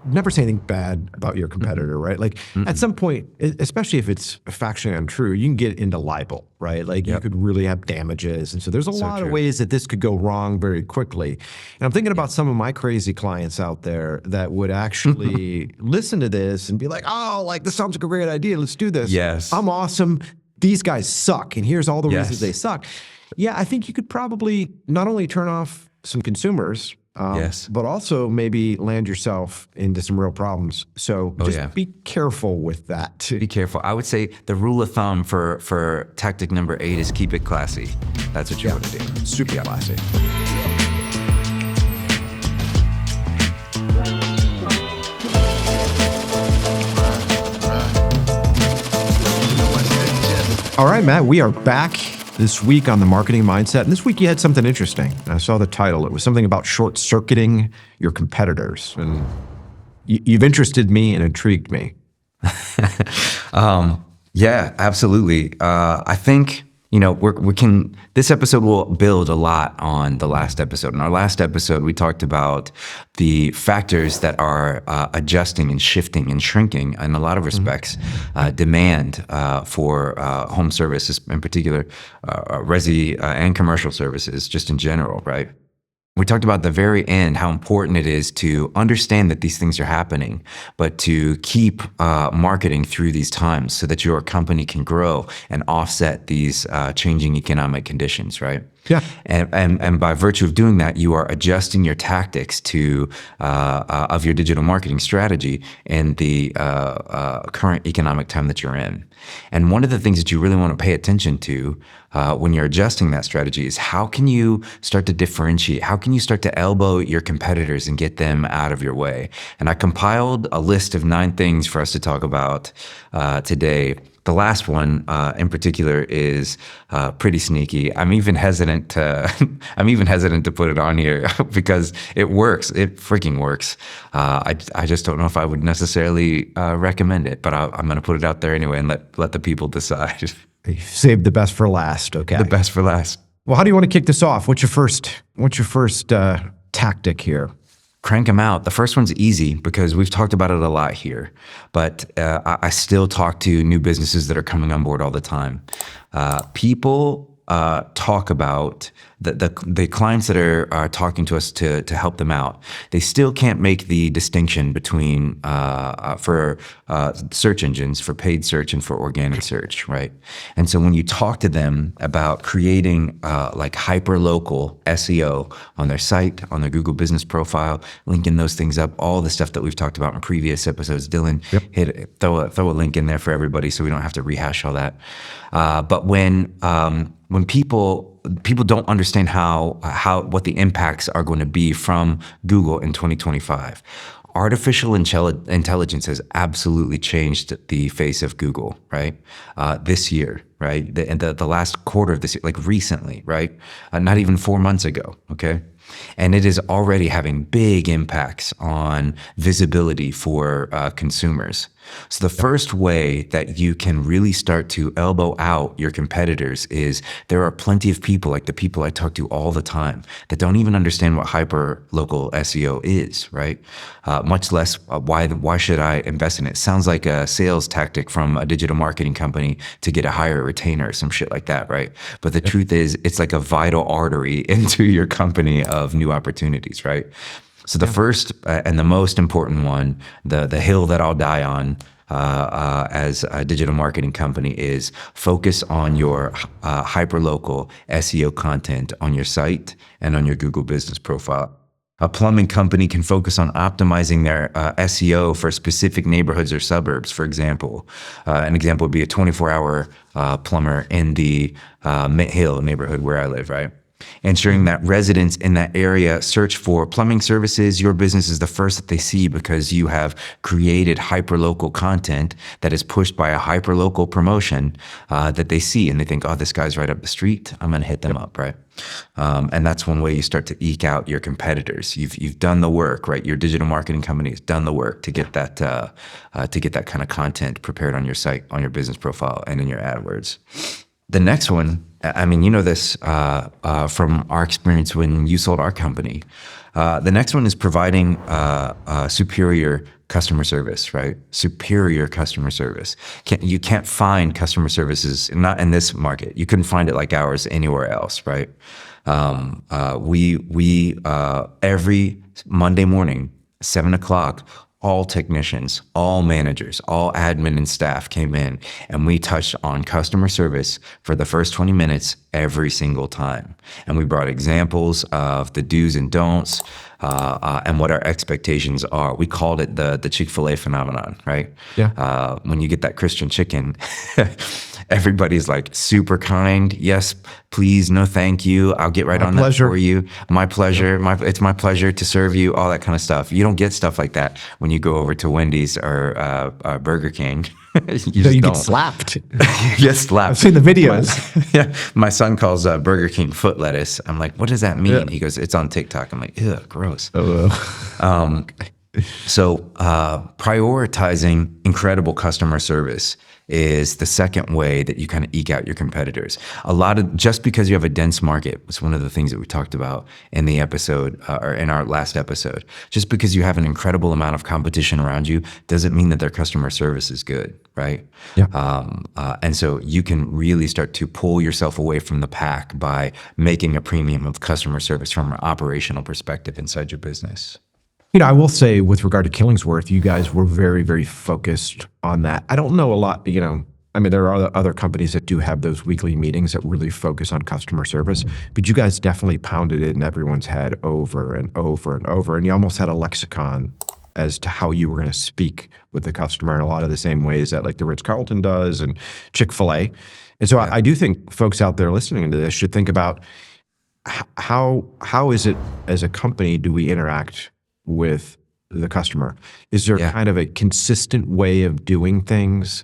never say anything bad about your competitor, right? Like at some point, especially if it's factually untrue, you can get into libel, right? Like you could really have damages. And so there's a lot of ways that this could go wrong very quickly. And I'm thinking about some of my crazy clients out there that would actually listen to this and be like, oh, like this sounds like a great idea. Let's do this. Yes. I'm awesome. These guys suck. And here's all the reasons they suck. Yeah, I think you could probably not only turn off some consumers, but also maybe land yourself into some real problems. So just be careful with that. Be careful. I would say the rule of thumb for tactic number 8 is keep it classy. That's what you want to do. Super classy. All right, Matt, we are back this week on the marketing mindset. And this week you had something interesting. I saw the title. It was something about short-circuiting your competitors. And you've interested me and intrigued me. Yeah, absolutely. I think, this episode will build a lot on the last episode. In our last episode, we talked about the factors that are adjusting and shifting and shrinking in a lot of respects, demand for home services, in particular, resi and commercial services, just in general, right? We talked about at the very end how important it is to understand that these things are happening, but to keep marketing through these times so that your company can grow and offset these changing economic conditions, right? Yeah. And by virtue of doing that, you are adjusting your tactics to of your digital marketing strategy in the current economic time that you're in. And one of the things that you really want to pay attention to when you're adjusting that strategy is how can you start to differentiate? How can you start to elbow your competitors and get them out of your way? And I compiled a list of 9 things for us to talk about today. The last one, in particular, is pretty sneaky. I'm even hesitant to put it on here because it works. It freaking works. I just don't know if I would necessarily recommend it, but I'm going to put it out there anyway and let the people decide. Save the best for last. Okay. The best for last. Well, how do you want to kick this off? What's your first tactic here? Crank them out. The first one's easy because we've talked about it a lot here, but I still talk to new businesses that are coming on board all the time. People talk about the clients that are talking to us to help them out. They still can't make the distinction between for search engines, for paid search and for organic search, right? And so when you talk to them about creating like hyperlocal SEO on their site, on their Google business profile, linking those things up, all the stuff that we've talked about in previous episodes, Dylan, throw a link in there for everybody so we don't have to rehash all that. But when people don't understand what the impacts are going to be from Google in 2025. Artificial intelligence has absolutely changed the face of Google, right? This year, right? The last quarter of this year, like recently, right? Not even 4 months ago, okay? And it is already having big impacts on visibility for consumers. So the first way that you can really start to elbow out your competitors is there are plenty of people, like the people I talk to all the time, that don't even understand what hyperlocal SEO is, right? Much less why should I invest in it? Sounds like a sales tactic from a digital marketing company to get a higher retainer or some shit like that, right? But the truth is, it's like a vital artery into your company of new opportunities, right? So the first and the most important one, the hill that I'll die on as a digital marketing company is focus on your hyperlocal SEO content on your site and on your Google business profile. A plumbing company can focus on optimizing their SEO for specific neighborhoods or suburbs, for example. An example would be a 24-hour plumber in the Mint Hill neighborhood where I live, right? Ensuring that residents in that area search for plumbing services. Your business is the first that they see because you have created hyperlocal content that is pushed by a hyperlocal promotion that they see, and they think, oh, this guy's right up the street, I'm going to hit them up, right? And that's one way you start to eke out your competitors. You've done the work, right? Your digital marketing company has done the work to get that kind of content prepared on your site, on your business profile, and in your AdWords. The next one, I mean, you know this from our experience when you sold our company. The next one is providing superior customer service, right? Superior customer service. You can't find customer services, not in this market. You couldn't find it like ours anywhere else, right? We every Monday morning, 7:00, all technicians, all managers, all admin and staff came in, and we touched on customer service for the first 20 minutes every single time. And we brought examples of the do's and don'ts and what our expectations are. We called it the Chick-fil-A phenomenon, right? Yeah. When you get that Christian chicken, everybody's like super kind. Yes, please, no thank you. I'll get right on that for you. My pleasure. It's my pleasure to serve you, all that kind of stuff. You don't get stuff like that when you go over to Wendy's or Burger King. you get slapped. You get slapped. I've seen the videos. My son calls Burger King foot lettuce. I'm like, what does that mean? Yeah. He goes, it's on TikTok. I'm like, ew, gross. So prioritizing incredible customer service is the second way that you kind of eke out your competitors. Just because you have a dense market was one of the things that we talked about in the episode or in our last episode. Just because you have an incredible amount of competition around you doesn't mean that their customer service is good, right? Yeah. And so you can really start to pull yourself away from the pack by making a premium of customer service from an operational perspective inside your business. I will say with regard to Killingsworth, you guys were very, very focused on that. I don't know a lot, there are other companies that do have those weekly meetings that really focus on customer service, but you guys definitely pounded it in everyone's head over and over and over. And you almost had a lexicon as to how you were going to speak with the customer in a lot of the same ways that like the Ritz-Carlton does and Chick-fil-A. And so I do think folks out there listening to this should think about how is it as a company do we interact with the customer? Is there kind of a consistent way of doing things?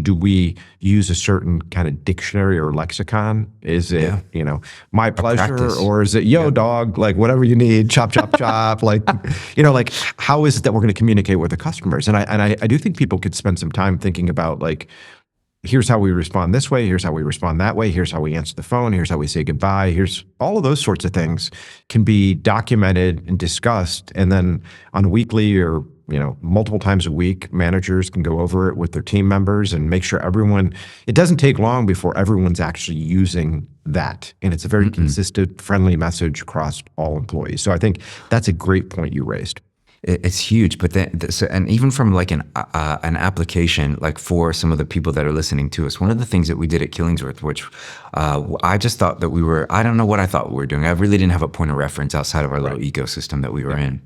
Do we use a certain kind of dictionary or lexicon? Is it, my pleasure, or is it, dog, like whatever you need, chop, chop, chop, like how is it that we're going to communicate with the customers? And I do think people could spend some time thinking about like, here's how we respond this way, here's how we respond that way, here's how we answer the phone, here's how we say goodbye, here's all of those sorts of things can be documented and discussed. And then on a weekly or, multiple times a week, managers can go over it with their team members and make sure it doesn't take long before everyone's actually using that. And it's a very consistent, friendly message across all employees. So I think that's a great point you raised. It's huge, but then, and even from like an application, like for some of the people that are listening to us, one of the things that we did at Killingsworth, which I just thought that I don't know what I thought we were doing. I really didn't have a point of reference outside of our little ecosystem that we were in.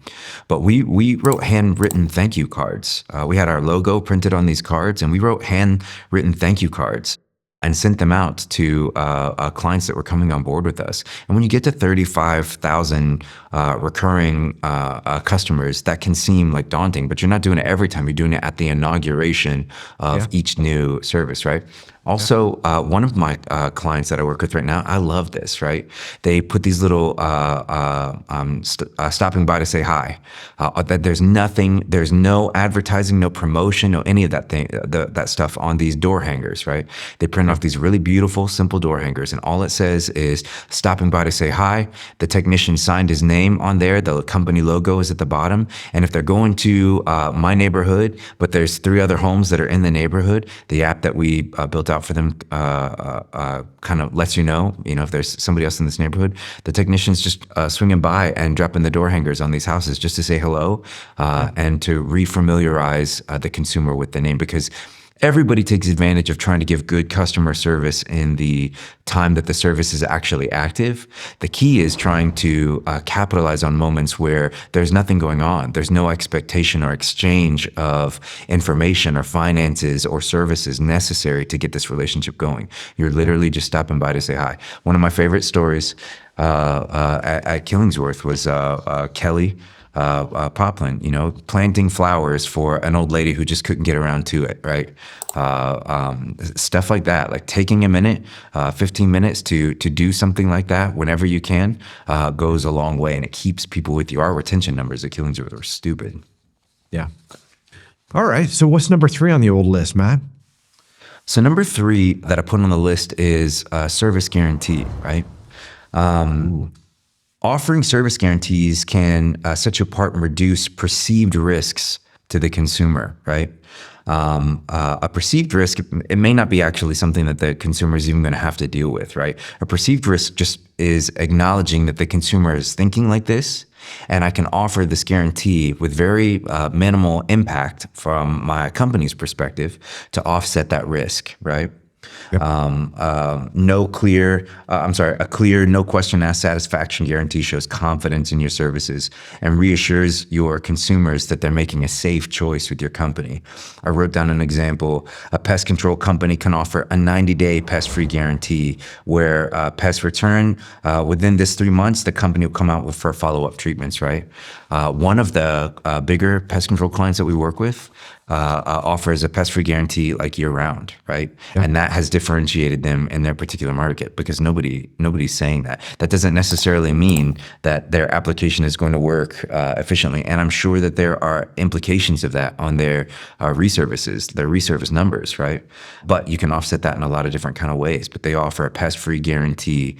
But we wrote handwritten thank you cards. We had our logo printed on these cards, and we wrote handwritten thank you cards and sent them out to clients that were coming on board with us. And when you get to 35,000 recurring customers, that can seem like daunting, but you're not doing it every time. You're doing it at the inauguration of each new service, right? Also, one of my clients that I work with right now, I love this, right? They put these little stopping by to say hi. That there's no advertising, no promotion, no any of that that stuff on these door hangers, right? They print off these really beautiful, simple door hangers, and all it says is stopping by to say hi. The technician signed his name on there. The company logo is at the bottom. And if they're going to my neighborhood, but there's 3 other homes that are in the neighborhood, the app that we built out for them kind of lets you know if there's somebody else in this neighborhood. The technician's just swinging by and dropping the door hangers on these houses just to say hello and to refamiliarize the consumer with the name, because everybody takes advantage of trying to give good customer service in the time that the service is actually active. The key is trying to capitalize on moments where there's nothing going on. There's no expectation or exchange of information or finances or services necessary to get this relationship going. You're literally just stopping by to say hi. One of my favorite stories at Killingsworth was Kelly Poplin, planting flowers for an old lady who just couldn't get around to it, right? Stuff like that, like taking a minute, 15 minutes to do something like that whenever you can, goes a long way, and it keeps people with you. Our retention numbers at Killingsworth are stupid. Yeah. All right. So what's number 3 on the old list, Matt? So number 3 that I put on the list is service guarantee, right? Offering service guarantees can set you apart and reduce perceived risks to the consumer, right? A perceived risk, it may not be actually something that the consumer is even going to have to deal with, right? A perceived risk just is acknowledging that the consumer is thinking like this, and I can offer this guarantee with very minimal impact from my company's perspective to offset that risk, right? Yep. A clear, no question asked satisfaction guarantee shows confidence in your services and reassures your consumers that they're making a safe choice with your company. I wrote down an example. A pest control company can offer a 90-day pest-free guarantee where pests return within this 3 months, the company will come out with for follow-up treatments, right? One of the bigger pest control clients that we work with offers a pest-free guarantee like year-round, right? Yeah. And that has differentiated them in their particular market because nobody's saying that. That doesn't necessarily mean that their application is going to work efficiently. And I'm sure that there are implications of that on their reservices, their reservice numbers, right? But you can offset that in a lot of different kind of ways. But they offer a pest-free guarantee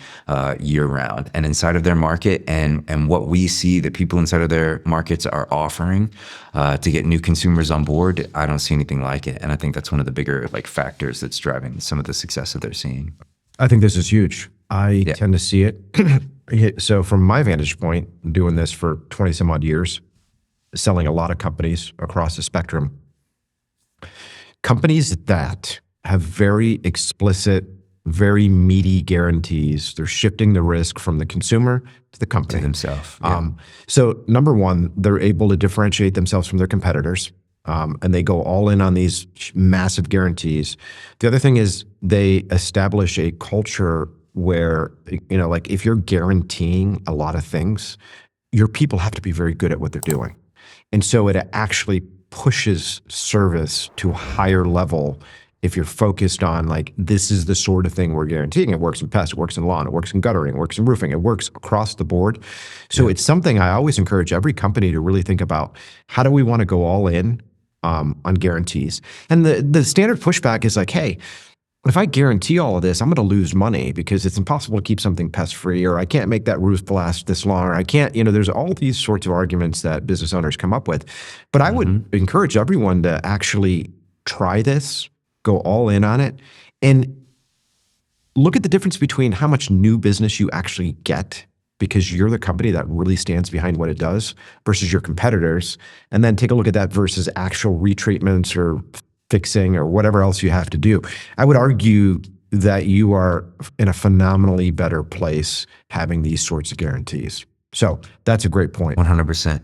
year-round. And inside of their market and what we see that people inside of their markets are offering to get new consumers on board, I don't see anything like it. And I think that's one of the bigger factors that's driving some of the success that they're seeing. I think this is huge. I tend to see it. So from my vantage point, doing this for 20 some odd years, selling a lot of companies across the spectrum, companies that have very explicit, very meaty guarantees, they're shifting the risk from the consumer to the company. To themselves. So number one, they're able to differentiate themselves from their competitors. And they go all in on these massive guarantees. The other thing is they establish a culture where, if you're guaranteeing a lot of things, your people have to be very good at what they're doing. And so it actually pushes service to a higher level if you're focused on this is the sort of thing we're guaranteeing. It works in pest, it works in lawn, it works in guttering, it works in roofing, it works across the board. So it's something I always encourage every company to really think about. How do we want to go all in on guarantees? And the standard pushback is hey, if I guarantee all of this, I'm going to lose money because it's impossible to keep something pest free, or I can't make that roof last this long, or I can't, there's all these sorts of arguments that business owners come up with. But I would encourage everyone to actually try this, go all in on it, and look at the difference between how much new business you actually get because you're the company that really stands behind what it does versus your competitors, and then take a look at that versus actual retreatments or fixing or whatever else you have to do. I would argue that you are in a phenomenally better place having these sorts of guarantees. So that's a great point. 100%.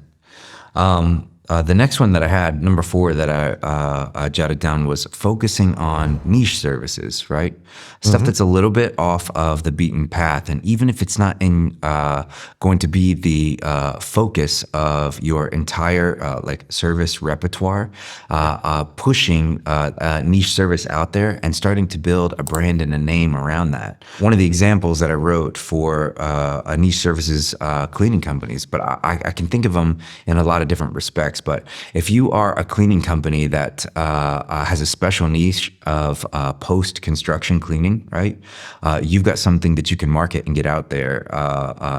The next one that I had, number 4, that I jotted down was focusing on niche services, right? Stuff that's a little bit off of the beaten path. And even if it's not going to be the focus of your entire service repertoire, pushing a niche service out there and starting to build a brand and a name around that. One of the examples that I wrote for a niche services cleaning companies, but I can think of them in a lot of different respects. But if you are a cleaning company that has a special niche of post-construction cleaning, right? You've got something that you can market and get out there,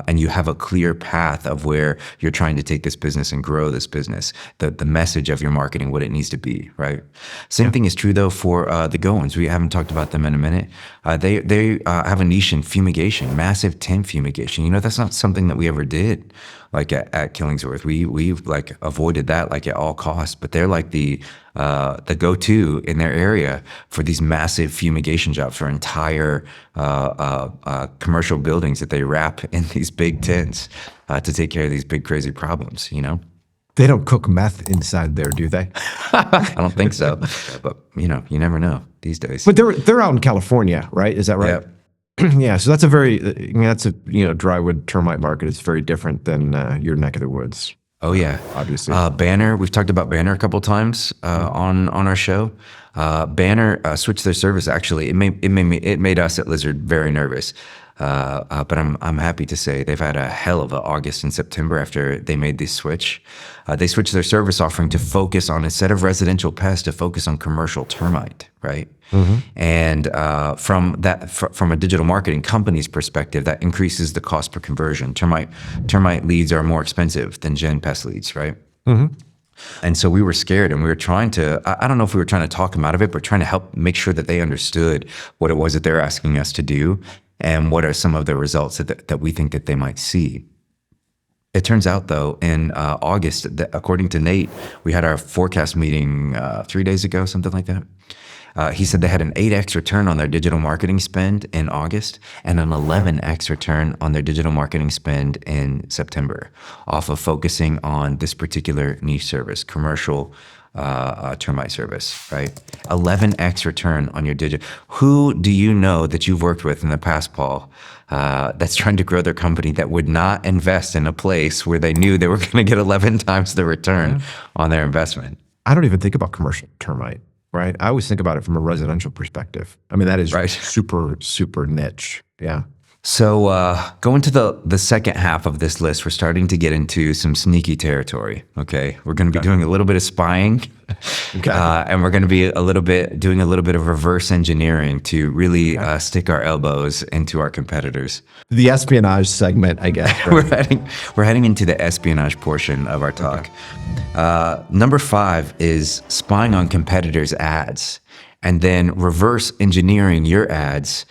and you have a clear path of where you're trying to take this business and grow this business. The message of your marketing, what it needs to be, right? Same thing is true though for the Goins. We haven't talked about them in a minute. They have a niche in fumigation, massive tent fumigation. That's not something that we ever did. At Killingsworth, we've avoided that at all costs. But they're the go-to in their area for these massive fumigation jobs for entire commercial buildings that they wrap in these big tents to take care of these big crazy problems. They don't cook meth inside there, do they? I don't think so. But you never know these days. But they're out in California, right? Is that right? Yep. Yeah, so that's a drywood termite market. It's very different than your neck of the woods. Oh yeah, obviously. Banner. We've talked about Banner a couple times on our show. Banner switched their service. Actually, it made us at Lizard very nervous. But I'm happy to say they've had a hell of a August and September after they made this switch. They switched their service offering to focus on, instead of residential pests, to focus on commercial termite, right? And from a digital marketing company's perspective, that increases the cost per conversion. Termite leads are more expensive than gen pest leads, right? And so we were scared, and we were trying to, I don't know if we were trying to talk them out of it, but trying to help make sure that they understood what it was that they're asking us to do and what are some of the results that we think that they might see. It turns out, though, in August, that according to Nate, we had our forecast meeting 3 days ago, something like that. He said they had an 8x return on their digital marketing spend in August and an 11x return on their digital marketing spend in September, off of focusing on this particular niche service, commercial termite service, right? 11x return on your digital. Who do you know that you've worked with in the past, Paul, that's trying to grow their company that would not invest in a place where they knew they were going to get 11 times the return on their investment? I don't even think about commercial termite, right? I always think about it from a residential perspective. I mean, that is super, super niche. Yeah. So going to the second half of this list, we're starting to get into some sneaky territory. Okay, we're going to be doing a little bit of spying, and we're going to be doing a little bit of reverse engineering to really stick our elbows into our competitors. The espionage segment, I guess. Right? we're heading into the espionage portion of our talk. Number 5 is spying on competitors' ads, and then reverse engineering your ads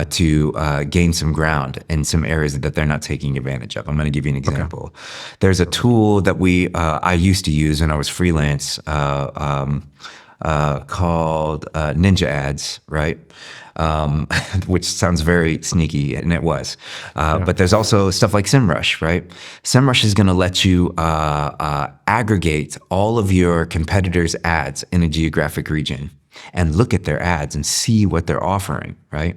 to gain some ground in some areas that they're not taking advantage of. I'm going to give you an example. There's a tool that I used to use when I was freelance called Ninja Ads, right? Which sounds very sneaky, and it was. But there's also stuff like SEMrush, right? SEMrush is going to let you aggregate all of your competitors' ads in a geographic region and look at their ads and see what they're offering, right?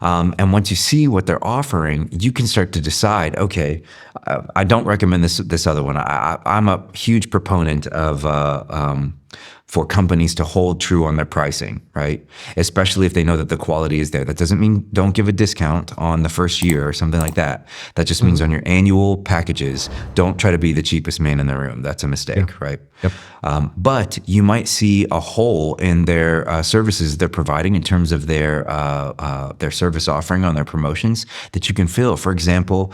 And once you see what they're offering, you can start to decide, okay, I don't recommend this other one. I'm a huge proponent of for companies to hold true on their pricing, right? Especially if they know that the quality is there. That doesn't mean don't give a discount on the first year or something like that. That just means on your annual packages, don't try to be the cheapest man in the room. That's a mistake, right? Yep. But you might see a hole in their services they're providing in terms of their service offering on their promotions that you can fill. For example,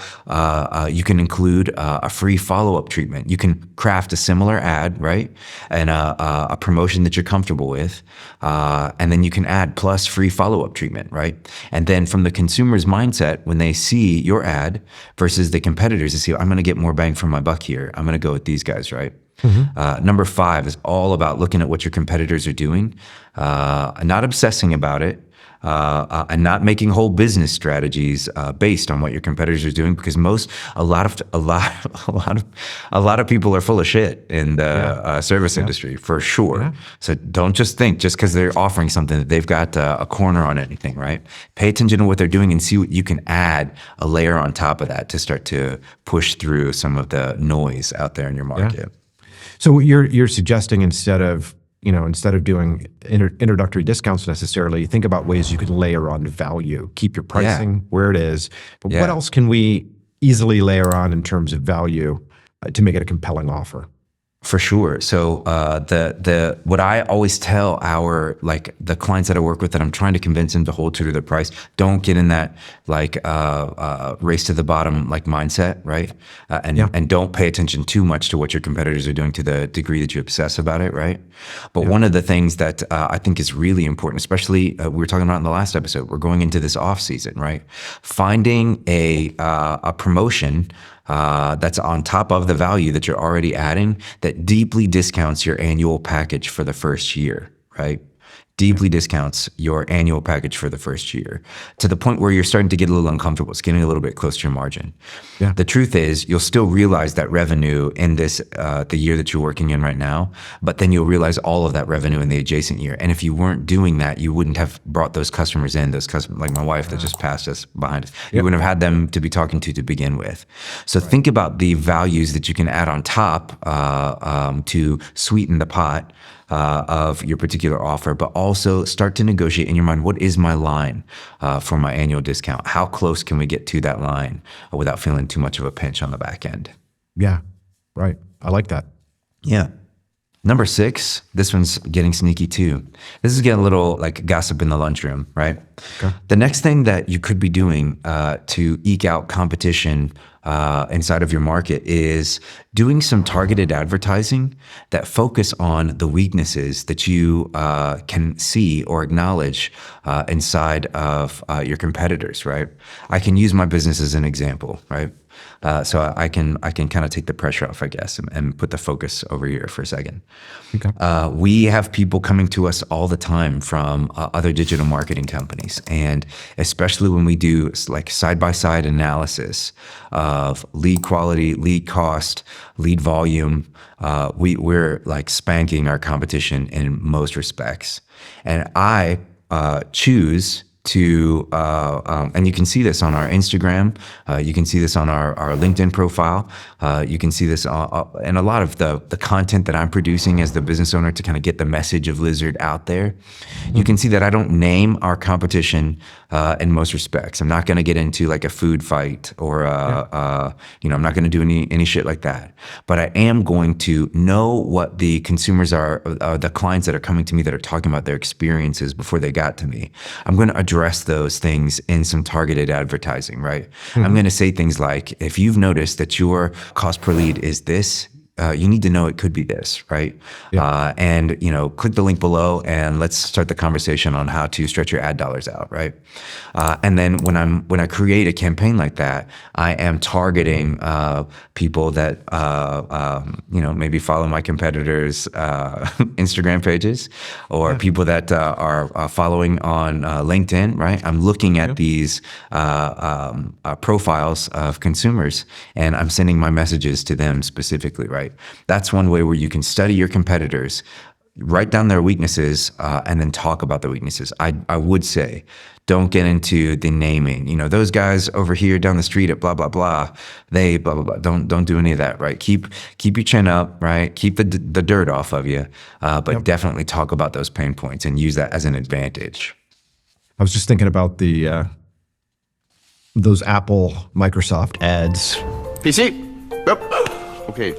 you can include a free follow-up treatment. You can craft a similar ad, right? And a promotion that you're comfortable with. And then you can add plus free follow-up treatment, right? And then from the consumer's mindset, when they see your ad versus the competitors, they see, I'm going to get more bang for my buck here. I'm going to go with these guys, right? Number 5 is all about looking at what your competitors are doing, not obsessing about it, and not making whole business strategies based on what your competitors are doing, because a lot of people are full of shit in the service industry, for sure. Yeah. So don't just think just because they're offering something that they've got a corner on anything, right? Pay attention to what they're doing and see what you can add a layer on top of that to start to push through some of the noise out there in your market. Yeah. So you're suggesting instead of doing introductory discounts necessarily, think about ways you could layer on value, keep your pricing where it is. But what else can we easily layer on in terms of value to make it a compelling offer? For sure. So what I always tell the clients that I work with that I'm trying to convince them to hold true to their price, don't get in that race to the bottom mindset, right? And don't pay attention too much to what your competitors are doing to the degree that you obsess about it, right? But one of the things that I think is really important, especially we were talking about in the last episode, we're going into this off season, right? Finding a promotion that's on top of the value that you're already adding that deeply discounts your annual package for the first year, right? Deeply discounts your annual package for the first year to the point where you're starting to get a little uncomfortable. It's getting a little bit close to your margin. Yeah. The truth is you'll still realize that revenue in the year that you're working in right now, but then you'll realize all of that revenue in the adjacent year. And if you weren't doing that, you wouldn't have brought those customers in, like my wife that just passed us behind us. You wouldn't have had them to be talking to begin with. So think about the values that you can add on top to sweeten the pot of your particular offer, but also start to negotiate in your mind, what is my line for my annual discount? How close can we get to that line without feeling too much of a pinch on the back end? Yeah, right. I like that. Yeah. Number 6, this one's getting sneaky too. This is getting a little like gossip in the lunchroom, right? Okay. The next thing that you could be doing to eke out competition inside of your market is doing some targeted advertising that focus on the weaknesses that you can see or acknowledge inside of your competitors, right? I can use my business as an example, right? So I can kind of take the pressure off, I guess, and put the focus over here for a second. Okay. We have people coming to us all the time from other digital marketing companies, and especially when we do like side-by-side analysis of lead quality, lead cost, lead volume, we're like spanking our competition in most respects. And I choose to, and you can see this on our Instagram, you can see this on our LinkedIn profile, you can see this in a lot of the content that I'm producing as the business owner to kind of get the message of Lizard out there. You can see that I don't name our competition in most respects. I'm not going to get into like a food fight or, I'm not going to do any shit like that. But I am going to know what the consumers are, the clients that are coming to me that are talking about their experiences before they got to me. I'm going to address those things in some targeted advertising, right? I'm going to say things like, if you've noticed that your cost per lead is this, you need to know it could be this, right? Yeah. And click the link below and let's start the conversation on how to stretch your ad dollars out, right? And then when I create a campaign like that, I am targeting people that maybe follow my competitors' Instagram pages, or people that are following on LinkedIn, right? I'm looking at these profiles of consumers, and I'm sending my messages to them specifically, right? That's one way where you can study your competitors, write down their weaknesses, and then talk about the weaknesses. I would say, don't get into the naming. Those guys over here down the street at blah blah blah, they blah blah blah. Don't do any of that, right? Keep your chin up, right? Keep the dirt off of you, but definitely talk about those pain points and use that as an advantage. I was just thinking about those Apple Microsoft ads. PC. Okay.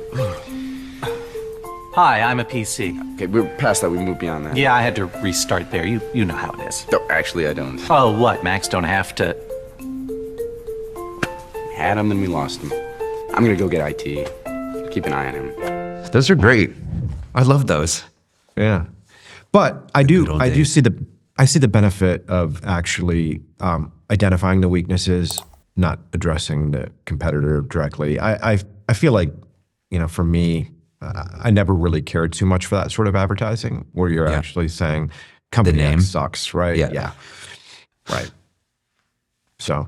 Hi, I'm a PC. Okay, we're past that. We moved beyond that. Yeah, I had to restart there. You know how it is. No, actually, I don't. Oh, what? Macs don't have to... We had him, then we lost him. I'm gonna go get IT. Keep an eye on him. Those are great. I love those. Yeah, but I see the benefit of actually identifying the weaknesses, not addressing the competitor directly. I feel like, for me, I never really cared too much for that sort of advertising where you're actually saying company X sucks, right? Yeah. Right. So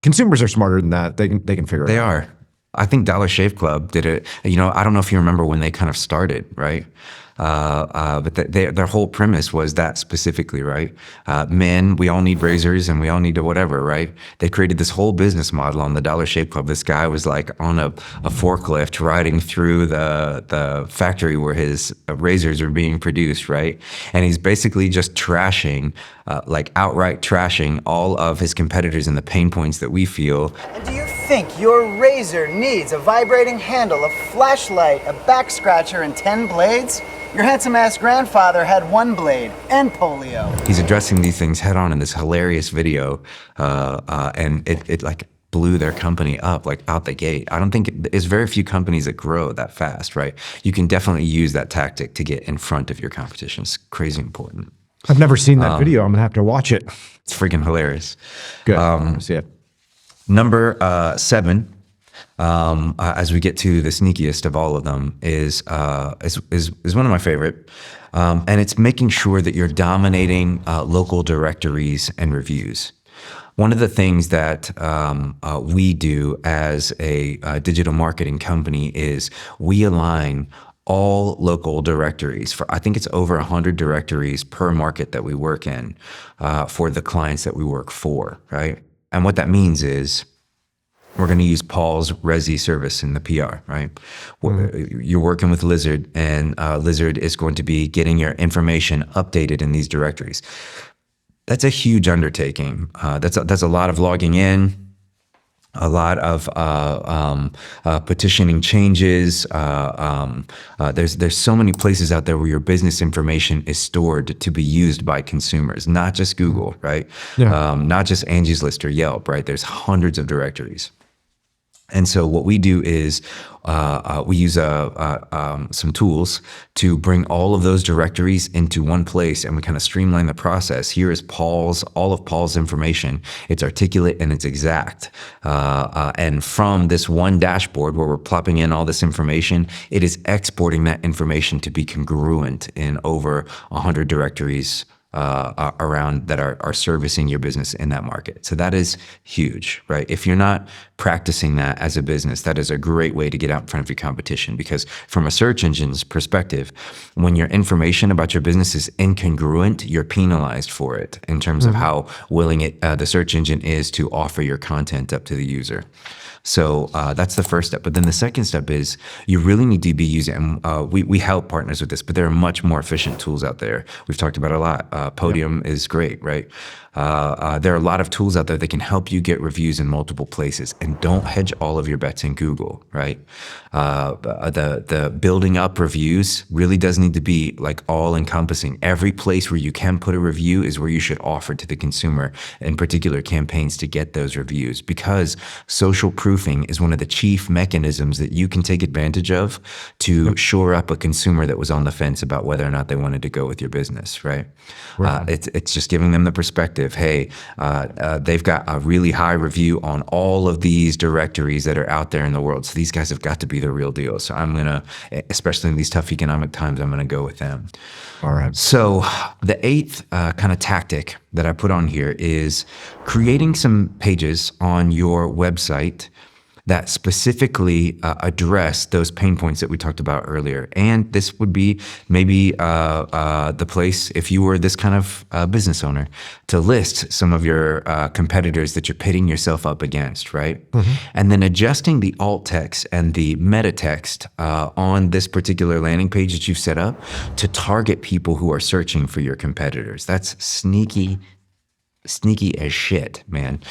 consumers are smarter than that. They can figure it out. They are. I think Dollar Shave Club did it. I don't know if you remember when they kind of started, right? But their whole premise was that specifically, right? Men, we all need razors and we all need to whatever, right? They created this whole business model on the Dollar Shave Club. This guy was like on a forklift riding through the factory where his razors are being produced, right? And he's basically just trashing, like outright trashing all of his competitors and the pain points that we feel. And do you think your razor needs a vibrating handle, a flashlight, a back scratcher, and 10 blades? Your handsome-ass grandfather had 1 blade and polio. He's addressing these things head on in this hilarious video, and it like blew their company up like out the gate. I don't think there's very few companies that grow that fast, right? You can definitely use that tactic to get in front of your competition. It's crazy important. I've never seen that video. I'm gonna have to watch it. It's freaking hilarious. Good. See it. Number 7. As we get to the sneakiest of all of them is one of my favorite, and it's making sure that you're dominating local directories and reviews. One of the things that we do as a digital marketing company is we align all local directories. I think it's over 100 directories per market that we work in for the clients that we work for, right? And what that means is we're going to use Paul's Resi service in the PR, right? You're working with Lizard, and Lizard is going to be getting your information updated in these directories. That's a huge undertaking. That's a lot of logging in, a lot of petitioning changes. There's so many places out there where your business information is stored to be used by consumers, not just Google, right? Yeah. Not just Angie's List or Yelp, right? There's hundreds of directories. And so what we do is we use some tools to bring all of those directories into one place, and we kind of streamline the process. Here is all of Paul's information. It's articulate and it's exact. And from this one dashboard where we're plopping in all this information, it is exporting that information to be congruent in over 100 directories around that are servicing your business in that market. So that is huge, right? If you're not practicing that as a business, that is a great way to get out in front of your competition, because from a search engine's perspective, when your information about your business is incongruent, you're penalized for it in terms of how willing the search engine is to offer your content up to the user. So that's the first step. But then the second step is you really need to be using, we help partners with this, but there are much more efficient tools out there. We've talked about it a lot. Podium is great, right? There are a lot of tools out there that can help you get reviews in multiple places, and don't hedge all of your bets in Google, right? The building up reviews really does need to be like all encompassing. Every place where you can put a review is where you should offer to the consumer, in particular campaigns, to get those reviews, because social proofing is one of the chief mechanisms that you can take advantage of to shore up a consumer that was on the fence about whether or not they wanted to go with your business, right? It's just giving them the perspective. Hey, they've got a really high review on all of these directories that are out there in the world. So these guys have got to be the real deal. So I'm going to, especially in these tough economic times, I'm going to go with them. All right. So the eighth kind of tactic that I put on here is creating some pages on your website that specifically address those pain points that we talked about earlier. And this would be maybe the place, if you were this kind of business owner, to list some of your competitors that you're pitting yourself up against, right? And then adjusting the alt text and the meta text on this particular landing page that you've set up to target people who are searching for your competitors. That's sneaky as shit, man.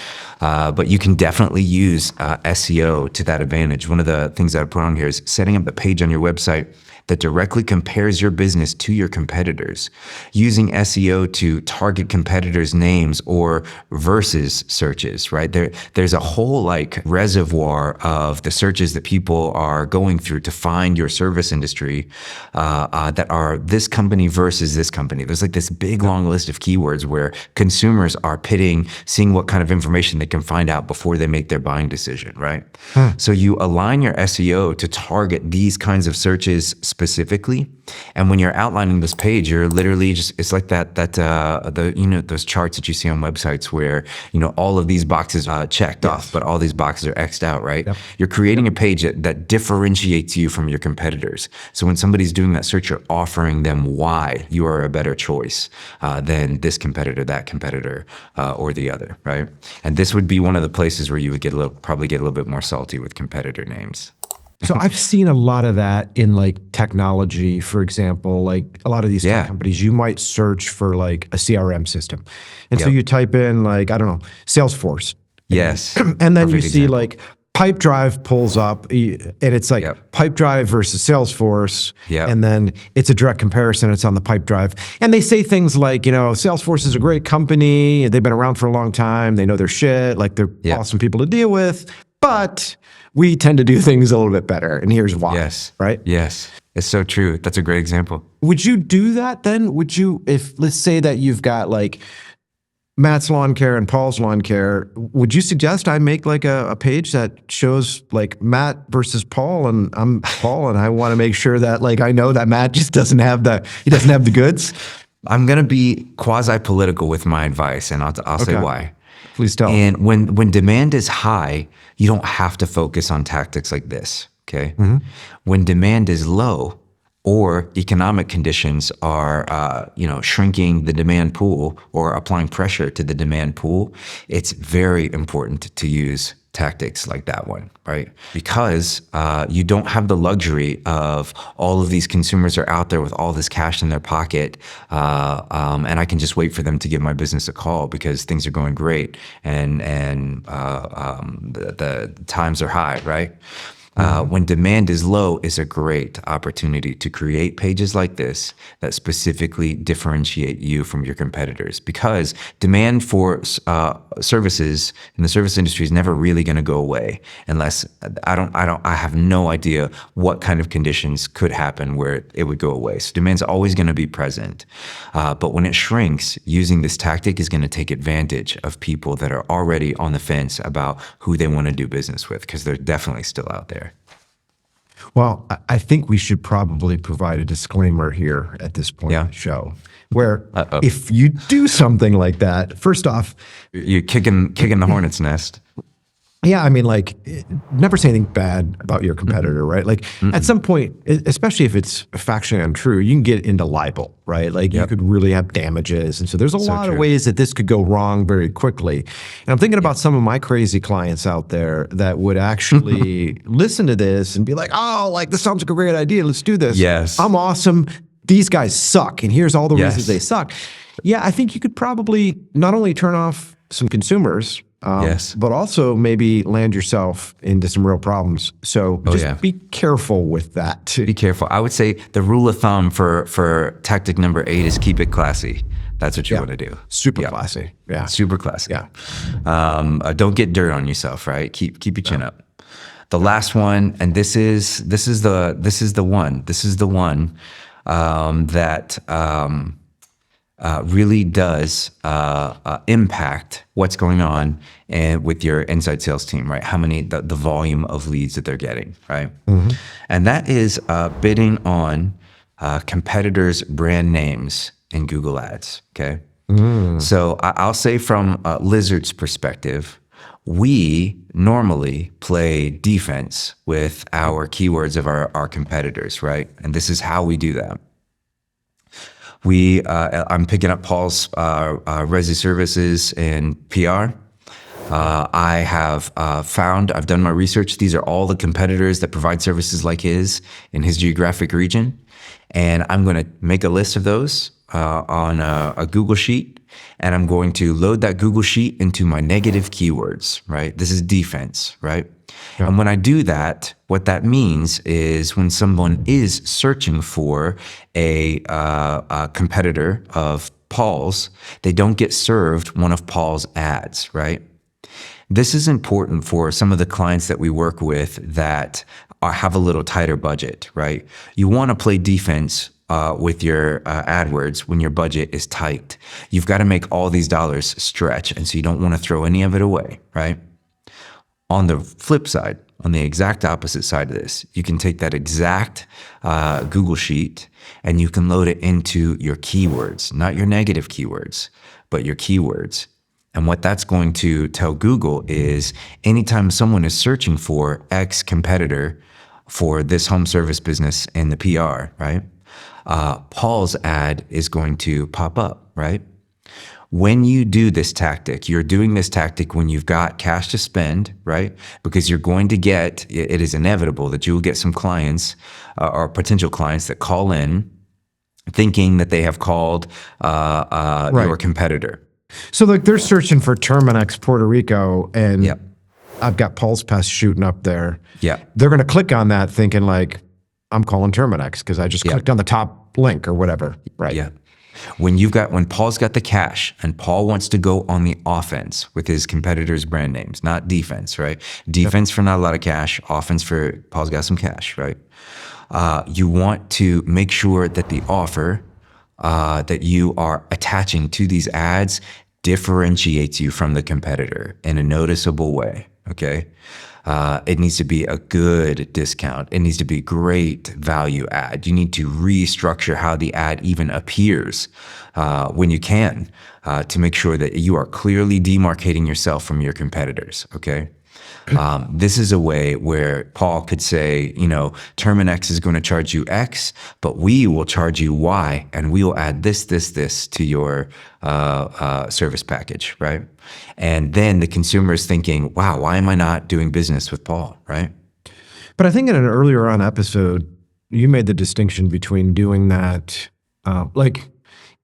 But you can definitely use SEO to that advantage. One of the things that I put on here is setting up a page on your website that directly compares your business to your competitors, using SEO to target competitors' names or versus searches, right? There's a whole like reservoir of the searches that people are going through to find your service industry that are this company versus this company. There's like this big long list of keywords where consumers are pitting, seeing what kind of information they can find out before they make their buying decision, right? So you align your SEO to target these kinds of searches specifically. And when you're outlining this page, you're literally just, it's like those charts that you see on websites where, all of these boxes are checked off, but all these boxes are X'd out, right? Yep. You're creating a page that differentiates you from your competitors. So when somebody's doing that search, you're offering them why you are a better choice than this competitor, that competitor, or the other, right? And this would be one of the places where you would probably get a little bit more salty with competitor names. So I've seen a lot of that in like technology, for example, like a lot of these tech companies, you might search for like a CRM system. And so you type in like, I don't know, Salesforce. Yes. And then you see like Pipedrive pulls up and it's like Pipedrive versus Salesforce. And then it's a direct comparison. It's on the Pipedrive. And they say things like, Salesforce is a great company. They've been around for a long time. They know their shit. Like they're awesome people to deal with. But we tend to do things a little bit better. And here's why. Yes. Right? Yes. It's so true. That's a great example. Would you do that then? Would you, if let's say that you've got like Matt's Lawn Care and Paul's Lawn Care, would you suggest I make like a page that shows like Matt versus Paul, and I'm Paul and I want to make sure that like I know that Matt just doesn't have the goods? I'm going to be quasi-political with my advice, and I'll say why. Please tell. And when demand is high, you don't have to focus on tactics like this, okay? When demand is low or economic conditions are, shrinking the demand pool or applying pressure to the demand pool, it's very important to use tactics like that one, right? Because you don't have the luxury of all of these consumers are out there with all this cash in their pocket, and I can just wait for them to give my business a call because things are going great and the times are high, right? When demand is low is a great opportunity to create pages like this that specifically differentiate you from your competitors, because demand for services in the service industry is never really going to go away unless I have no idea what kind of conditions could happen where it would go away. So demand's always going to be present. But when it shrinks, using this tactic is going to take advantage of people that are already on the fence about who they want to do business with, because they're definitely still out there. Well, I think we should probably provide a disclaimer here at this point in the show, where if you do something like that, first off, you're kicking the hornet's nest. Yeah, I mean, like, never say anything bad about your competitor, right? Like, at some point, especially if it's factually untrue, you can get into libel, right? Like, you could really have damages. And so there's a lot of ways that this could go wrong very quickly. And I'm thinking about some of my crazy clients out there that would actually listen to this and be like, oh, like, this sounds like a great idea. Let's do this. Yes. I'm awesome. These guys suck. And here's all the reasons they suck. Yeah, I think you could probably not only turn off some consumers, but also maybe land yourself into some real problems. So just be careful with that. Be careful. I would say the rule of thumb for tactic number 8 is keep it classy. That's what you want to do. Super classy. Yeah. Super classy. Yeah. Don't get dirt on yourself, right? Keep your chin up. The last one, and this is the one that really does impact what's going on with your inside sales team, right? How many, the volume of leads that they're getting, right? And that is bidding on competitors' brand names in Google Ads, okay? So I'll say from Lizard's perspective, we normally play defense with our keywords of our competitors, right? And this is how we do that. I'm picking up Paul's Resi Services and PR. I have I've done my research. These are all the competitors that provide services like his in his geographic region. And I'm going to make a list of those on a Google Sheet. And I'm going to load that Google Sheet into my negative keywords, right? This is defense, right? And when I do that, what that means is when someone is searching for a competitor of Paul's, they don't get served one of Paul's ads, right? This is important for some of the clients that we work with that have a little tighter budget, right? You want to play defense with your AdWords when your budget is tight. You've got to make all these dollars stretch, and so you don't want to throw any of it away, right? On the flip side, on the exact opposite side of this, you can take that exact Google Sheet and you can load it into your keywords, not your negative keywords, but your keywords. And what that's going to tell Google is anytime someone is searching for X competitor for this home service business in the PR, right? Paul's ad is going to pop up, right? When you do this tactic, you're doing this tactic when you've got cash to spend, right? Because you're going to get, it is inevitable that you will get some clients or potential clients that call in thinking that they have called your competitor. So like they're searching for Terminix Puerto Rico and I've got Pulse Pest shooting up there. Yeah. They're going to click on that thinking like, I'm calling Terminix because I just clicked on the top link or whatever, right? Yeah. When Paul's got the cash and Paul wants to go on the offense with his competitors' brand names, not defense, right? Defense for not a lot of cash, offense for Paul's got some cash, right? You want to make sure that the offer that you are attaching to these ads differentiates you from the competitor in a noticeable way, okay? It needs to be a good discount. It needs to be great value ad. You need to restructure how the ad even appears when you can to make sure that you are clearly demarcating yourself from your competitors, okay? This is a way where Paul could say, terminix is going to charge you X, but we will charge you Y, and we will add this to your service package, right? And then the consumer is thinking, wow, why am I not doing business with Paul, right? But I think in an earlier on episode, you made the distinction between doing that,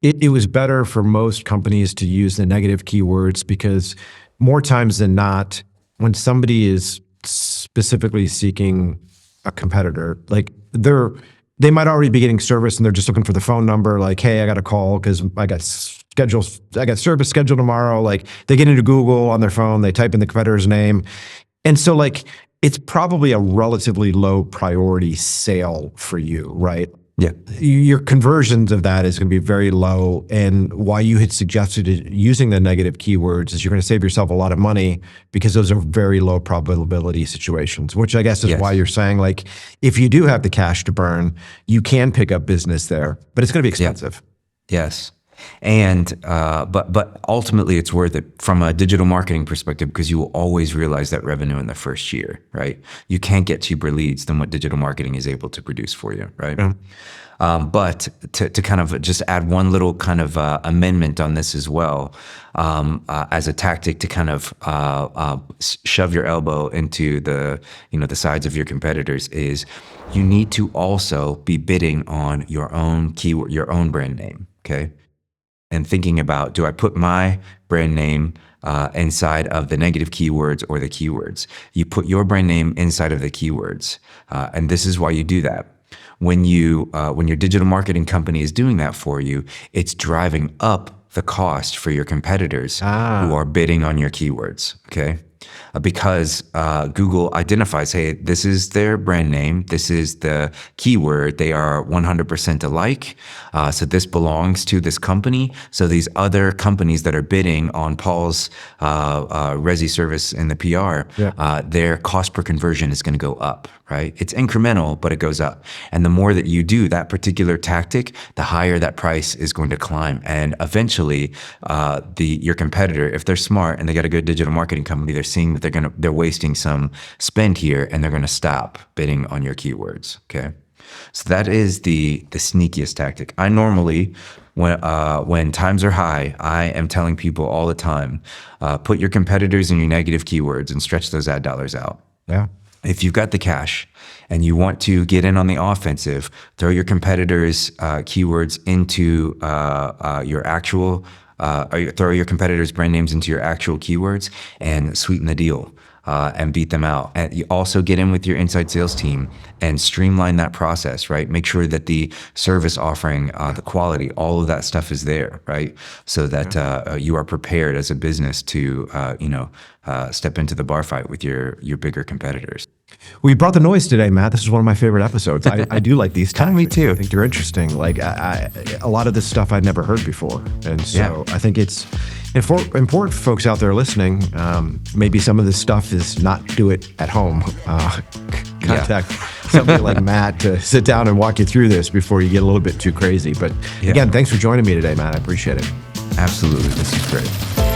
it was better for most companies to use the negative keywords because more times than not, when somebody is specifically seeking a competitor, they might already be getting service and they're just looking for the phone number. Like, hey, I got a call because I got service scheduled tomorrow. Like, they get into Google on their phone, they type in the competitor's name, and so it's probably a relatively low priority sale for you, right? Yeah. Your conversions of that is going to be very low. And why you had suggested using the negative keywords is you're going to save yourself a lot of money because those are very low probability situations, which I guess is why you're saying, if you do have the cash to burn, you can pick up business there, but it's going to be expensive. Yes. And but ultimately it's worth it from a digital marketing perspective because you will always realize that revenue in the first year, right? You can't get cheaper leads than what digital marketing is able to produce for you, right? Yeah. But to kind of just add one little kind of amendment on this as well, as a tactic to kind of shove your elbow into the sides of your competitors is you need to also be bidding on your own keyword, your own brand name, okay? And thinking about, do I put my brand name inside of the negative keywords or the keywords? You put your brand name inside of the keywords. And this is why you do that. When your digital marketing company is doing that for you, it's driving up the cost for your competitors who are bidding on your keywords, okay? Because Google identifies, hey, this is their brand name, this is the keyword, they are 100% alike, so this belongs to this company. So these other companies that are bidding on Paul's resi service in the PR, their cost per conversion is going to go up, right? It's incremental, but it goes up. And the more that you do that particular tactic, the higher that price is going to climb. And eventually, your competitor, if they're smart and they got a good digital marketing company, they're seeing that they're wasting some spend here, and they're going to stop bidding on your keywords. Okay, so that is the sneakiest tactic. I normally, when times are high, I am telling people all the time, put your competitors in your negative keywords and stretch those ad dollars out. Yeah. If you've got the cash and you want to get in on the offensive, throw your competitors' keywords into your actual. Throw your competitors' brand names into your actual keywords and sweeten the deal and beat them out. And you also get in with your inside sales team and streamline that process, right? Make sure that the service offering, the quality, all of that stuff is there, right? So that you are prepared as a business to, step into the bar fight with your bigger competitors. We brought the noise today, Matt. This is one of my favorite episodes. I do like these tactics. Me too. I think they're interesting. A lot of this stuff I'd never heard before. And so I think it's important for folks out there listening. Maybe some of this stuff is not do it at home. Contact somebody like Matt to sit down and walk you through this before you get a little bit too crazy. But again, thanks for joining me today, Matt. I appreciate it. Absolutely. This is great.